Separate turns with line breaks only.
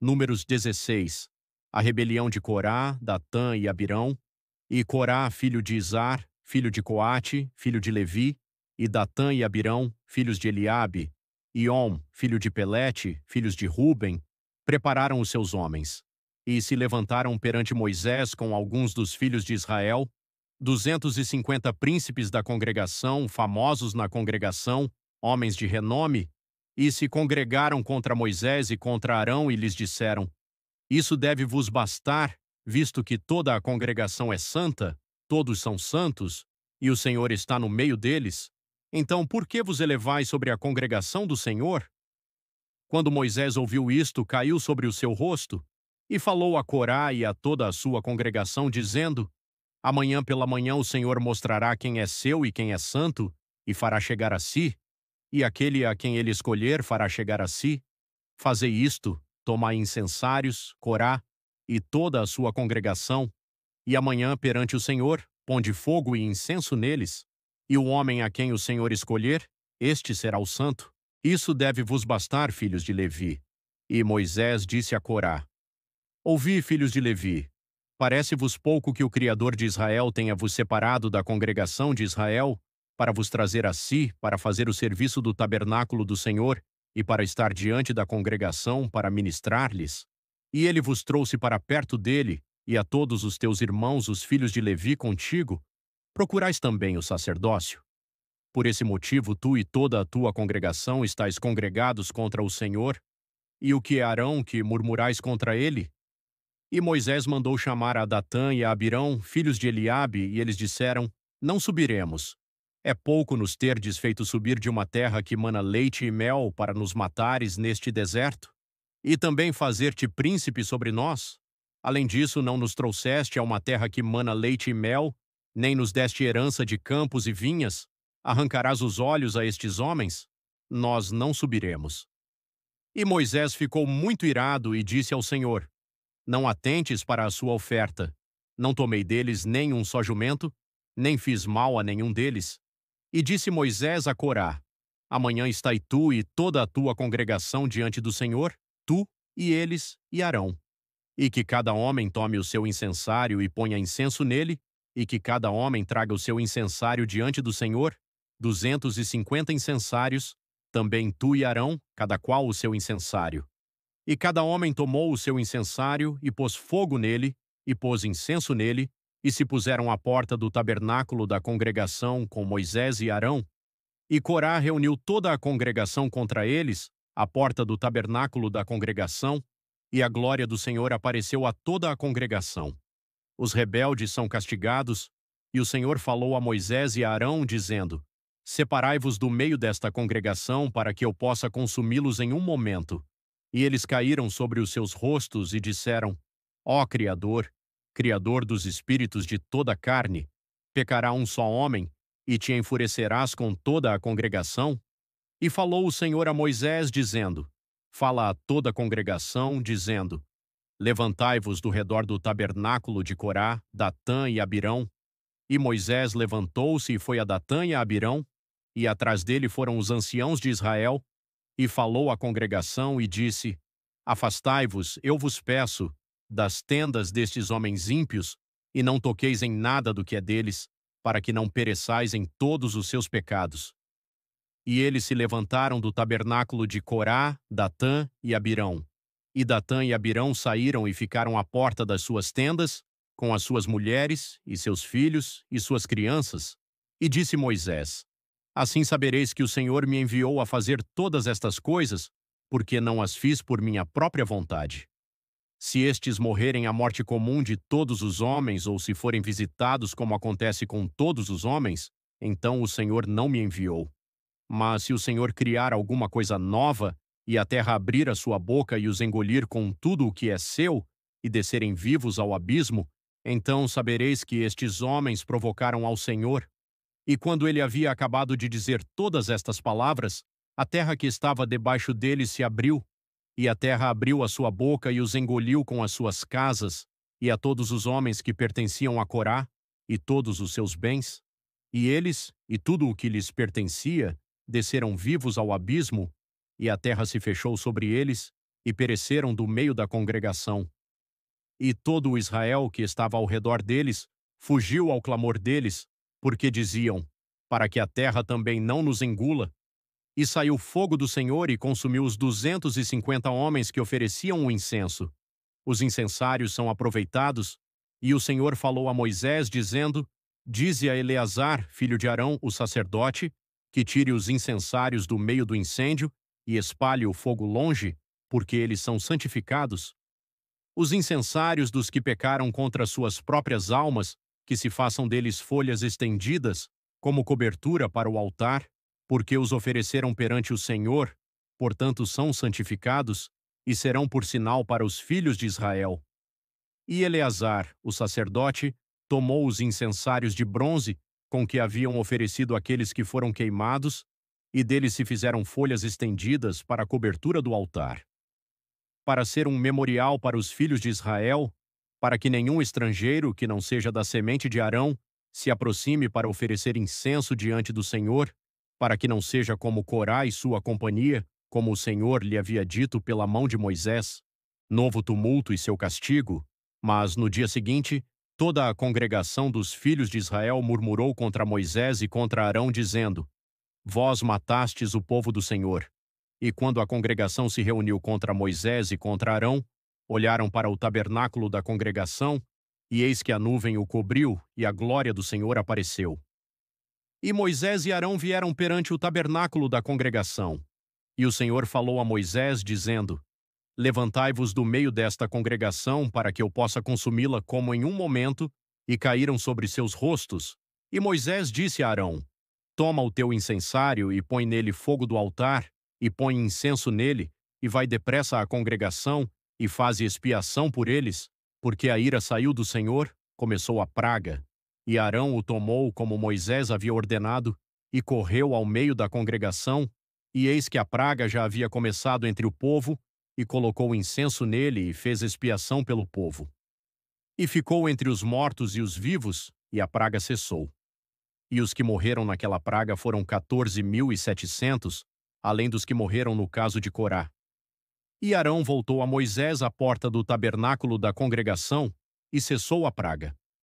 Números 16. A rebelião de Corá, Datã e Abirão. E Corá, filho de Izar, filho de Coate, filho de Levi, e Datã e Abirão, filhos de Eliabe, e On, filho de Pelete, filhos de Ruben, prepararam os seus homens. E se levantaram perante Moisés com alguns dos filhos de Israel, 250 príncipes da congregação, famosos na congregação, homens de renome, e se congregaram contra Moisés e contra Arão e lhes disseram: Isso deve vos bastar, visto que toda a congregação é santa, todos são santos, e o Senhor está no meio deles. Então, por que vos elevais sobre a congregação do Senhor? Quando Moisés ouviu isto, caiu sobre o seu rosto, e falou a Corá e a toda a sua congregação, dizendo: Amanhã pela manhã o Senhor mostrará quem é seu e quem é santo, e fará chegar a si, e aquele a quem ele escolher fará chegar a si. Fazei isto, tomai incensários, Corá, e toda a sua congregação, e amanhã perante o Senhor, ponde fogo e incenso neles, e o homem a quem o Senhor escolher, este será o santo. Isso deve vos bastar, filhos de Levi. E Moisés disse a Corá: Ouvi, filhos de Levi, parece-vos pouco que o Criador de Israel tenha vos separado da congregação de Israel, para vos trazer a si, para fazer o serviço do tabernáculo do Senhor, e para estar diante da congregação para ministrar-lhes? E ele vos trouxe para perto dele, e a todos os teus irmãos, os filhos de Levi, contigo. Procurais também o sacerdócio. Por esse motivo, tu e toda a tua congregação estáis congregados contra o Senhor, e o que é Arão que murmurais contra ele? E Moisés mandou chamar a Datã e a Abirão, filhos de Eliabe, e eles disseram: Não subiremos. É pouco nos terdes feito subir de uma terra que mana leite e mel para nos matares neste deserto? E também fazer-te príncipe sobre nós? Além disso, não nos trouxeste a uma terra que mana leite e mel, nem nos deste herança de campos e vinhas? Arrancarás os olhos a estes homens? Nós não subiremos. E Moisés ficou muito irado e disse ao Senhor: Não atentes para a sua oferta. Não tomei deles nem um só jumento, nem fiz mal a nenhum deles. E disse Moisés a Corá: Amanhã estai tu e toda a tua congregação diante do Senhor, tu e eles e Arão. E que cada homem tome o seu incensário e ponha incenso nele, e que cada homem traga o seu incensário diante do Senhor, 250 incensários, também tu e Arão, cada qual o seu incensário. E cada homem tomou o seu incensário e pôs fogo nele, e pôs incenso nele, e se puseram à porta do tabernáculo da congregação com Moisés e Arão. E Corá reuniu toda a congregação contra eles, à porta do tabernáculo da congregação, e a glória do Senhor apareceu a toda a congregação. Os rebeldes são castigados, e o Senhor falou a Moisés e a Arão, dizendo: Separai-vos do meio desta congregação para que eu possa consumi-los em um momento. E eles caíram sobre os seus rostos e disseram: Ó Criador, Criador dos espíritos de toda a carne, pecará um só homem, e te enfurecerás com toda a congregação? E falou o Senhor a Moisés, dizendo: Fala a toda a congregação, dizendo: Levantai-vos do redor do tabernáculo de Corá, Datã e Abirão. E Moisés levantou-se e foi a Datã e a Abirão, e atrás dele foram os anciãos de Israel, e falou à congregação e disse: Afastai-vos, eu vos peço, das tendas destes homens ímpios, e não toqueis em nada do que é deles, para que não pereçais em todos os seus pecados. E eles se levantaram do tabernáculo de Corá, Datã e Abirão. E Datã e Abirão saíram e ficaram à porta das suas tendas, com as suas mulheres, e seus filhos, e suas crianças. E disse Moisés: Assim sabereis que o Senhor me enviou a fazer todas estas coisas, porque não as fiz por minha própria vontade. Se estes morrerem a morte comum de todos os homens, ou se forem visitados como acontece com todos os homens, então o Senhor não me enviou. Mas se o Senhor criar alguma coisa nova, e a terra abrir a sua boca e os engolir com tudo o que é seu, e descerem vivos ao abismo, então sabereis que estes homens provocaram ao Senhor. E quando ele havia acabado de dizer todas estas palavras, a terra que estava debaixo deles se abriu, e a terra abriu a sua boca e os engoliu com as suas casas, e a todos os homens que pertenciam a Corá, e todos os seus bens. E eles, e tudo o que lhes pertencia, desceram vivos ao abismo, e a terra se fechou sobre eles, e pereceram do meio da congregação. E todo o Israel que estava ao redor deles fugiu ao clamor deles, porque diziam: para que a terra também não nos engula. E saiu fogo do Senhor e consumiu os 250 homens que ofereciam o incenso. Os incensários são aproveitados, e o Senhor falou a Moisés, dizendo: dize a Eleazar, filho de Arão, o sacerdote, que tire os incensários do meio do incêndio e espalhe o fogo longe, porque eles são santificados. Os incensários dos que pecaram contra suas próprias almas, que se façam deles folhas estendidas, como cobertura para o altar, porque os ofereceram perante o Senhor, portanto são santificados, e serão por sinal para os filhos de Israel. E Eleazar, o sacerdote, tomou os incensários de bronze, com que haviam oferecido aqueles que foram queimados, e deles se fizeram folhas estendidas para a cobertura do altar. Para ser um memorial para os filhos de Israel, para que nenhum estrangeiro que não seja da semente de Arão se aproxime para oferecer incenso diante do Senhor, para que não seja como Corá e sua companhia, como o Senhor lhe havia dito pela mão de Moisés, novo tumulto e seu castigo. Mas no dia seguinte, toda a congregação dos filhos de Israel murmurou contra Moisés e contra Arão, dizendo: vós matastes o povo do Senhor. E quando a congregação se reuniu contra Moisés e contra Arão, olharam para o tabernáculo da congregação, e eis que a nuvem o cobriu, e a glória do Senhor apareceu. E Moisés e Arão vieram perante o tabernáculo da congregação. E o Senhor falou a Moisés, dizendo: levantai-vos do meio desta congregação, para que eu possa consumi-la como em um momento, e caíram sobre seus rostos. E Moisés disse a Arão: toma o teu incensário e põe nele fogo do altar, e põe incenso nele, e vai depressa à congregação, e faze expiação por eles, porque a ira saiu do Senhor, começou a praga. E Arão o tomou como Moisés havia ordenado, e correu ao meio da congregação, e eis que a praga já havia começado entre o povo, e colocou incenso nele e fez expiação pelo povo. E ficou entre os mortos e os vivos, e a praga cessou. E os que morreram naquela praga foram 14.700, além dos que morreram no caso de Corá. E Arão voltou a Moisés à porta do tabernáculo da congregação, e cessou a praga.